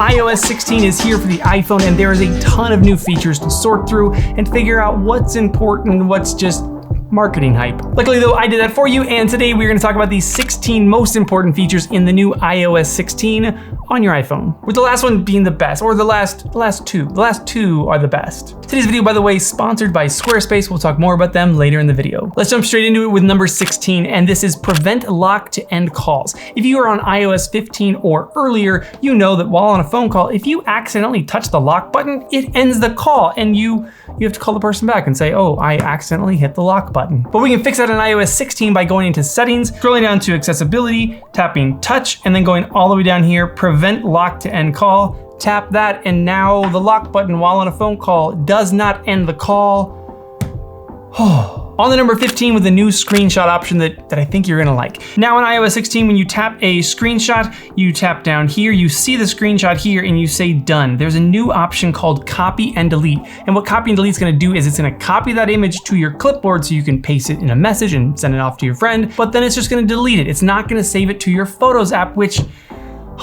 iOS 16 is here for the iPhone, and there is a ton of new features to sort through and figure out what's important and what's just marketing hype. Luckily though, I did that for you, and today we're going to talk about the 16 most important features in the new iOS 16 on your iPhone, with the last one being the best, or the last two. The last two are the best. Today's video, by the way, sponsored by Squarespace. We'll talk more about them later in the video. Let's jump straight into it with number 16, and this is prevent lock to end calls. If you are on iOS 15 or earlier, you know that while on a phone call, if you accidentally touch the lock button, it ends the call, and you have to call the person back and say, oh, I accidentally hit the lock button. But we can fix that in iOS 16 by going into settings, scrolling down to accessibility, tapping touch, and then going all the way down here, prevent lock to end call. Tap that, and now the lock button while on a phone call does not end the call. On the number 15 with the new screenshot option that I think you're gonna like. Now in iOS 16, when you tap a screenshot, you tap down here, you see the screenshot here, and you say done. There's a new option called copy and delete. And what copy and delete is gonna do is it's gonna copy that image to your clipboard so you can paste it in a message and send it off to your friend, but then it's just gonna delete it. It's not gonna save it to your Photos app, which,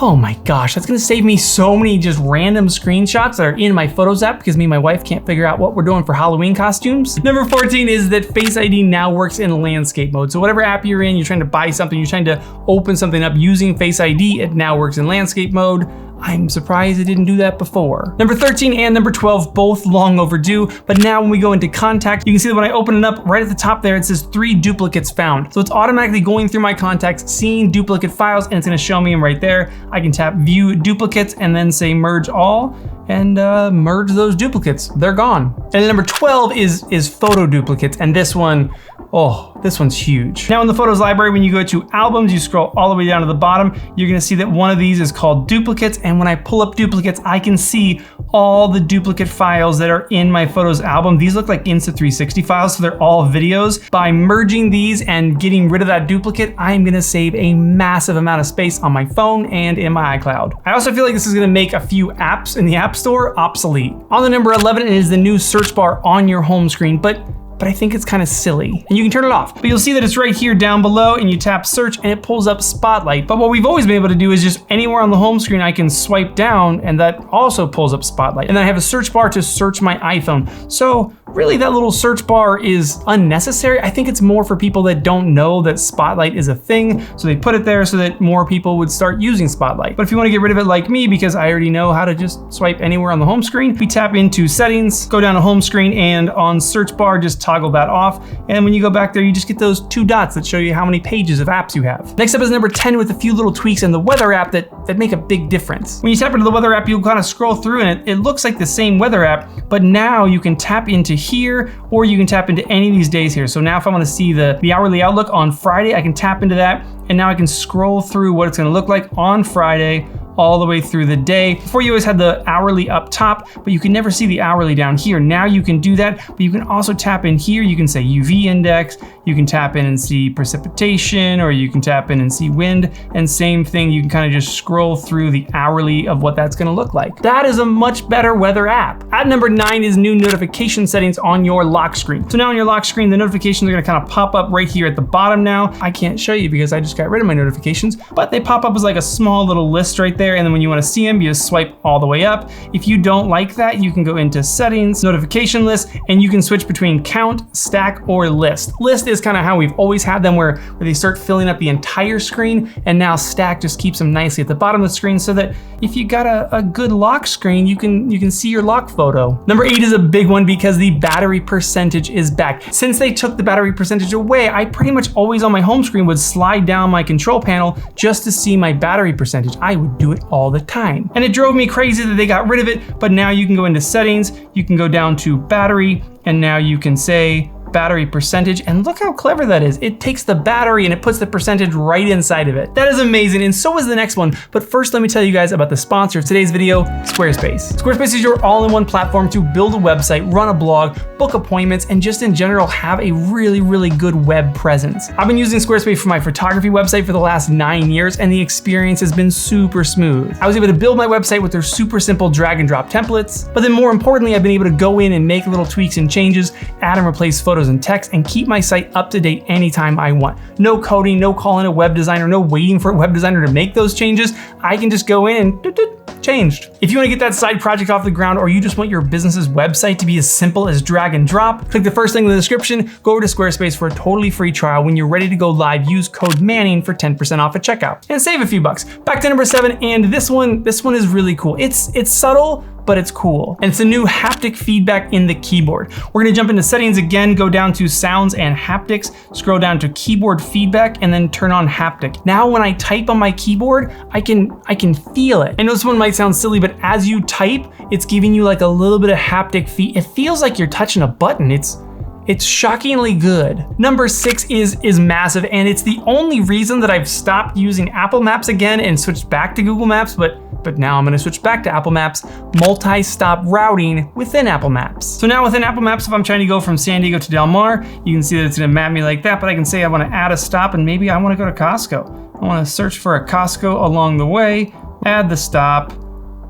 oh my gosh, that's gonna save me so many just random screenshots that are in my Photos app because me and my wife can't figure out what we're doing for Halloween costumes. Number 14 is that Face ID now works in landscape mode. So whatever app you're in, you're trying to buy something, you're trying to open something up using Face ID, it now works in landscape mode. I'm surprised it didn't do that before. Number 13 and number 12, both long overdue, but now when we go into contact, you can see that when I open it up, right at the top there, it says 3 duplicates found. So it's automatically going through my contacts, seeing duplicate files, and it's gonna show me them right there. I can tap view duplicates and then say merge all, and merge those duplicates. They're gone. And number 12 is photo duplicates, and this one, oh, this one's huge. Now in the Photos library, when you go to albums, you scroll all the way down to the bottom, you're gonna see that one of these is called duplicates, and when I pull up duplicates, I can see all the duplicate files that are in my Photos album. These look like Insta360 files, so they're all videos. By merging these and getting rid of that duplicate, I'm gonna save a massive amount of space on my phone and in my iCloud. I also feel like this is gonna make a few apps in the App Store obsolete. On the number 11 is the new search bar on your home screen, but I think it's kind of silly. And you can turn it off, but you'll see that it's right here down below, and you tap search and it pulls up Spotlight. But what we've always been able to do is just anywhere on the home screen, I can swipe down and that also pulls up Spotlight. And then I have a search bar to search my iPhone. So really that little search bar is unnecessary. I think it's more for people that don't know that Spotlight is a thing. So they put it there so that more people would start using Spotlight. But if you want to get rid of it like me, because I already know how to just swipe anywhere on the home screen, we tap into settings, go down to home screen, and on search bar, just toggle that off. And when you go back there, you just get those 2 dots that show you how many pages of apps you have. Next up is number 10 with a few little tweaks in the weather app that make a big difference. When you tap into the weather app, you'll kind of scroll through and it looks like the same weather app, but now you can tap into here, or you can tap into any of these days here. So now if I want to see the hourly outlook on Friday, I can tap into that, and now I can scroll through what it's going to look like on Friday all the way through the day. Before, you always had the hourly up top, but you can never see the hourly down here. Now you can do that, but you can also tap in here. You can say UV index, you can tap in and see precipitation, or you can tap in and see wind, and same thing, you can kind of just scroll through the hourly of what that's gonna look like. That is a much better weather app. At number 9 is new notification settings on your lock screen. So now on your lock screen, the notifications are gonna kind of pop up right here at the bottom now. I can't show you because I just got rid of my notifications, but they pop up as like a small little list right there. And then when you want to see them, you just swipe all the way up. If you don't like that, you can go into settings, notification list, and you can switch between count, stack, or list. List is kind of how we've always had them, where they start filling up the entire screen, and now stack just keeps them nicely at the bottom of the screen, so that if you got a good lock screen, you can see your lock photo. Number 8 is a big one because the battery percentage is back. Since they took the battery percentage away, I pretty much always on my home screen would slide down my control panel just to see my battery percentage. I would do it all the time. And it drove me crazy that they got rid of it, but now you can go into settings, you can go down to battery, and now you can say battery percentage, and look how clever that is. It takes the battery and it puts the percentage right inside of it. That is amazing, and so is the next one. But first, let me tell you guys about the sponsor of today's video, Squarespace. Squarespace is your all-in-one platform to build a website, run a blog, book appointments, and just in general have a really good web presence. I've been using Squarespace for my photography website for the last 9 years, and the experience has been super smooth. I was able to build my website with their super simple drag and drop templates, but then more importantly, I've been able to go in and make little tweaks and changes, add and replace photos and text, and keep my site up to date anytime I want. No coding, no calling a web designer, no waiting for a web designer to make those changes. I can just go in and changed. If you want to get that side project off the ground, or you just want your business's website to be as simple as drag and drop, click the first link in the description, go over to Squarespace for a totally free trial. When you're ready to go live, use code Manning for 10% off at checkout and save a few bucks. Back to number 7, and this one is really cool. It's subtle, but it's cool. And it's a new haptic feedback in the keyboard. We're gonna jump into settings again, go down to sounds and haptics, scroll down to keyboard feedback, and then turn on haptic. Now when I type on my keyboard, I can feel it. I know this one might sound silly, but as you type, it's giving you like a little bit of haptic feed. It feels like you're touching a button. It's shockingly good. Number 6 is massive, and it's the only reason that I've stopped using Apple Maps again and switched back to Google Maps, but now I'm gonna switch back to Apple Maps, multi-stop routing within Apple Maps. So now within Apple Maps, if I'm trying to go from San Diego to Del Mar, you can see that it's gonna map me like that, but I can say I wanna add a stop, and maybe I wanna go to Costco. I wanna search for a Costco along the way, add the stop,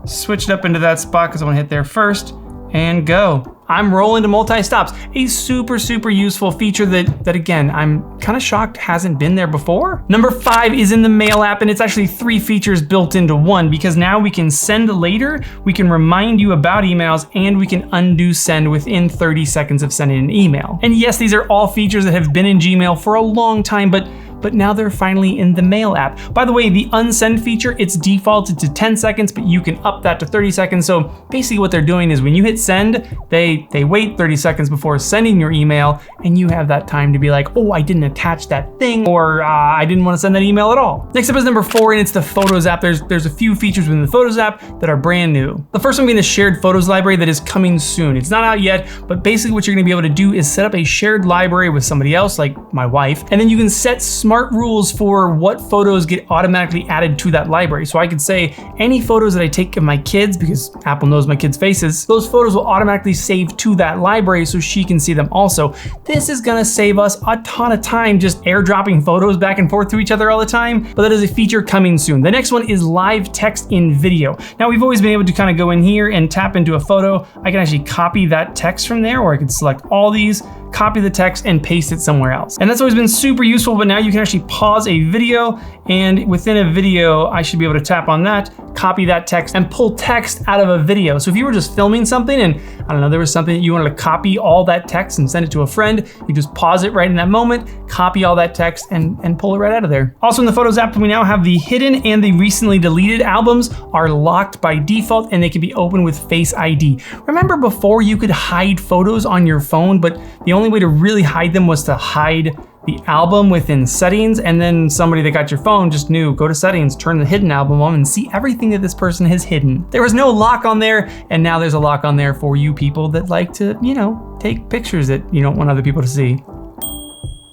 switch it up into that spot because I wanna hit there first, and go. I'm rolling to multi-stops. A super, super useful feature that again, I'm kind of shocked hasn't been there before. Number 5 is in the Mail app, and it's actually 3 features built into one, because now we can send later, we can remind you about emails, and we can undo send within 30 seconds of sending an email. And yes, these are all features that have been in Gmail for a long time, but now they're finally in the Mail app. By the way, the unsend feature, it's defaulted to 10 seconds, but you can up that to 30 seconds. So basically what they're doing is when you hit send, they wait 30 seconds before sending your email, and you have that time to be like, oh, I didn't attach that thing, or I didn't want to send that email at all. Next up is number 4, and it's the Photos app. There's a few features within the Photos app that are brand new. The first one being the shared Photos library that is coming soon. It's not out yet, but basically what you're gonna be able to do is set up a shared library with somebody else, like my wife, and then you can set smart rules for what photos get automatically added to that library. So I could say any photos that I take of my kids, because Apple knows my kids' faces, those photos will automatically save to that library so she can see them also. This is gonna save us a ton of time just airdropping photos back and forth to each other all the time, but that is a feature coming soon. The next one is live text in video. Now we've always been able to kind of go in here and tap into a photo. I can actually copy that text from there, or I can select all these, copy the text, and paste it somewhere else. And that's always been super useful, but now you can actually pause a video, and within a video, I should be able to tap on that, copy that text, and pull text out of a video. So if you were just filming something and, I don't know, there was something that you wanted to copy all that text and send it to a friend, you just pause it right in that moment, copy all that text, and pull it right out of there. Also in the Photos app, we now have the hidden and the recently deleted albums are locked by default, and they can be opened with Face ID. Remember before you could hide photos on your phone, but the only way to really hide them was to hide the album within settings, and then somebody that got your phone just knew, go to settings, turn the hidden album on, and see everything that this person has hidden. There was no lock on there, and now there's a lock on there for you people that like to, you know, take pictures that you don't want other people to see.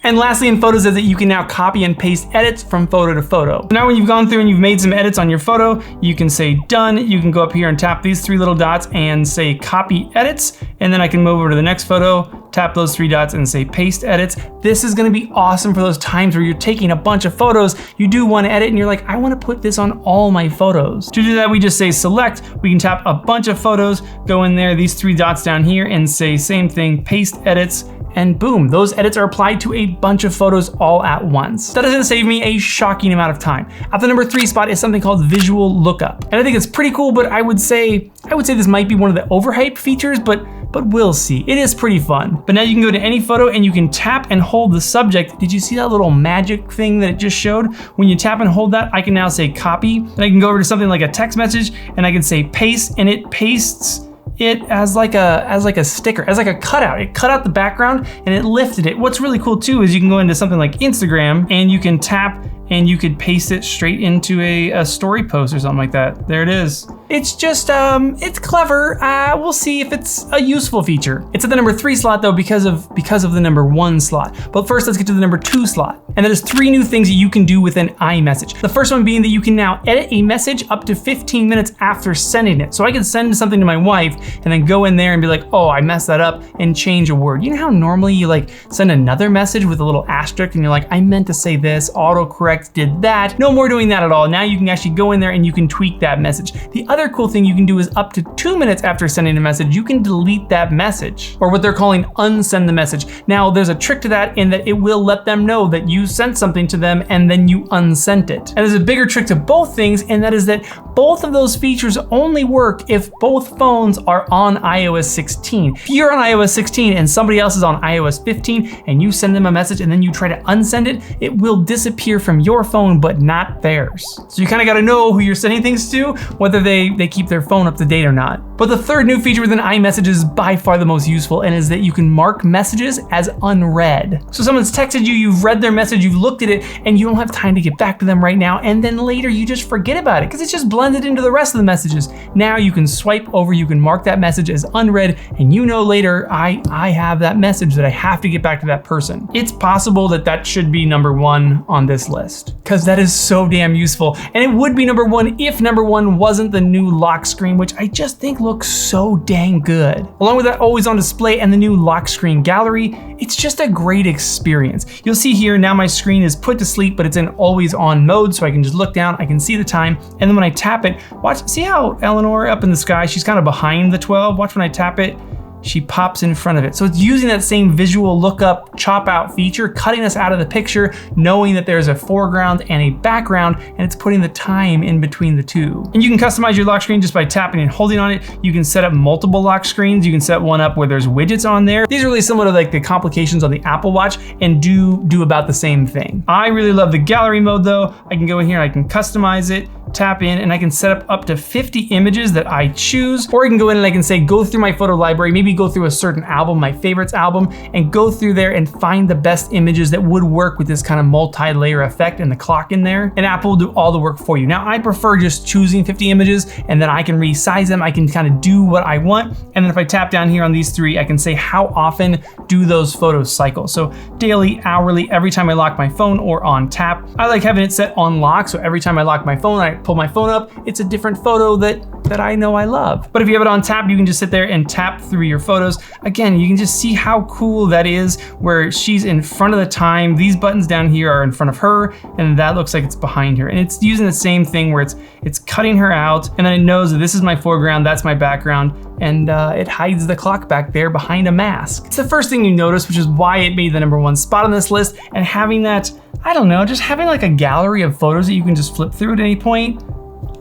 And lastly in Photos is that you can now copy and paste edits from photo to photo. Now when you've gone through and you've made some edits on your photo, you can say done, you can go up here and tap these 3 little dots and say copy edits, and then I can move over to the next photo, tap those 3 dots and say paste edits. This is gonna be awesome for those times where you're taking a bunch of photos, you do one edit and you're like, I wanna put this on all my photos. To do that, we just say select, we can tap a bunch of photos, go in there, these 3 dots down here, and say same thing, paste edits, and boom, those edits are applied to a bunch of photos all at once. That is gonna save me a shocking amount of time. At the number 3 spot is something called Visual Lookup. And I think it's pretty cool, but I would say this might be one of the overhyped features, but we'll see. It is pretty fun. But now you can go to any photo and you can tap and hold the subject. Did you see that little magic thing that it just showed? When you tap and hold that, I can now say copy, and I can go over to something like a text message, and I can say paste, and it pastes it as like a sticker, as like a cutout. It cut out the background and it lifted it. What's really cool too is you can go into something like Instagram and you can tap and you could paste it straight into a story post or something like that. There it is. It's just, it's clever. We'll see if it's a useful feature. It's at the number 3 slot though because of the number 1 slot. But first let's get to the number 2 slot. And that is 3 new things that you can do within iMessage. The first one being that you can now edit a message up to 15 minutes after sending it. So I can send something to my wife and then go in there and be like, oh, I messed that up, and change a word. You know how normally you like send another message with a little asterisk and you're like, I meant to say this, autocorrect did that. No more doing that at all. Now you can actually go in there and you can tweak that message. The other cool thing you can do is up to 2 minutes after sending a message, you can delete that message, or what they're calling unsend the message. Now there's a trick to that in that it will let them know that you sent something to them and then you unsent it. And there's a bigger trick to both things, and that is that both of those features only work if both phones are on iOS 16. If you're on iOS 16 and somebody else is on iOS 15 and you send them a message and then you try to unsend it, it will disappear from your phone but not theirs. So you kind of got to know who you're sending things to, whether they keep their phone up to date or not. But the third new feature within iMessages is by far the most useful, and is that you can mark messages as unread. So someone's texted you, you've read their message, you've looked at it, and you don't have time to get back to them right now, and then later you just forget about it because it's just blended into the rest of the messages. Now you can swipe over, you can mark that message as unread, and you know later, I have that message that I have to get back to that person. It's possible that that should be number one on this list because that is so damn useful. And it would be number one if number one wasn't the new lock screen, which I just think looks so dang good. Along with that always on display and the new lock screen gallery, it's just a great experience. You'll see here now my screen is put to sleep, but it's in always on mode, so I can just look down, I can see the time, and then when I tap it, watch, see how Eleanor up in the sky, she's kind of behind the 12. Watch when I tap it, she pops in front of it. So it's using that same visual lookup chop out feature, cutting us out of the picture, knowing that there's a foreground and a background, and it's putting the time in between the two. And you can customize your lock screen just by tapping and holding on it. You can set up multiple lock screens. You can set one up where there's widgets on there. These are really similar to like the complications on the Apple Watch and do about the same thing. I really love the gallery mode though. I can go in here and I can customize it, tap in, and I can set up to 50 images that I choose, or I can go in and I can say, go through my photo library, maybe go through a certain album, my favorites album, and go through there and find the best images that would work with this kind of multi-layer effect and the clock in there, and Apple will do all the work for you. Now, I prefer just choosing 50 images, and then I can resize them, I can kind of do what I want, and then if I tap down here on these three, I can say how often do those photos cycle. So daily, hourly, every time I lock my phone or on tap. I like having it set on lock, so every time I lock my phone, I pull my phone up, it's a different photo that I know I love. But if you have it on tap, you can just sit there and tap through your photos. Again, you can just see how cool that is, where she's in front of the time, these buttons down here are in front of her, and that looks like it's behind her. And it's using the same thing where it's cutting her out, and then it knows that this is my foreground, that's my background, and it hides the clock back there behind a mask. It's the first thing you notice, which is why it made the number one spot on this list, and having that, I don't know, just having like a gallery of photos that you can just flip through at any point,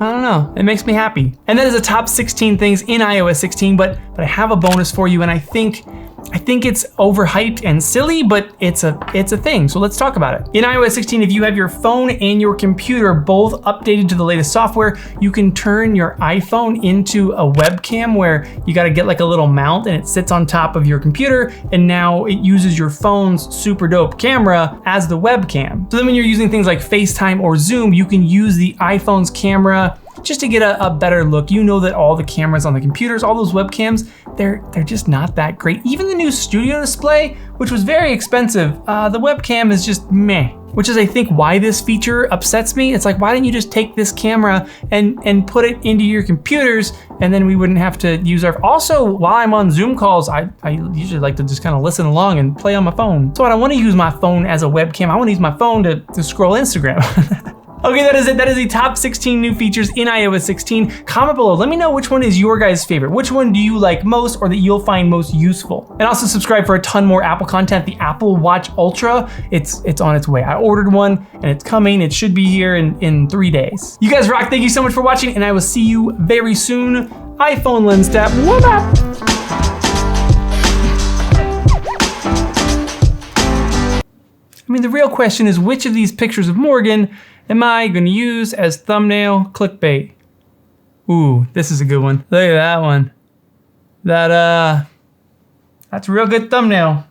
I don't know, it makes me happy. And that is the top 16 things in iOS 16, but I have a bonus for you, and I think it's overhyped and silly, but it's a thing, so let's talk about it. In iOS 16, if you have your phone and your computer both updated to the latest software, you can turn your iPhone into a webcam where you gotta get like a little mount and it sits on top of your computer, and now it uses your phone's super dope camera as the webcam. So then when you're using things like FaceTime or Zoom, you can use the iPhone's camera just to get a better look. You know that all the cameras on the computers, all those webcams, they're just not that great. Even the new studio display, which was very expensive, the webcam is just meh. Which is, I think, why this feature upsets me. It's like, why didn't you just take this camera and put it into your computers, and then we wouldn't have to use our... Also, while I'm on Zoom calls, I usually like to just kind of listen along and play on my phone. So I don't want to use my phone as a webcam. I want to use my phone to scroll Instagram. Okay, that is it. That is the top 16 new features in iOS 16. Comment below, let me know which one is your guys' favorite. Which one do you like most or that you'll find most useful? And also subscribe for a ton more Apple content. The Apple Watch Ultra, it's on its way. I ordered one and it's coming. It should be here in 3 days. You guys rock. Thank you so much for watching, and I will see you very soon. iPhone lens tap. What up? I mean, the real question is, which of these pictures of Morgan am I gonna use as thumbnail clickbait? Ooh, this is a good one. Look at that one. That's a real good thumbnail.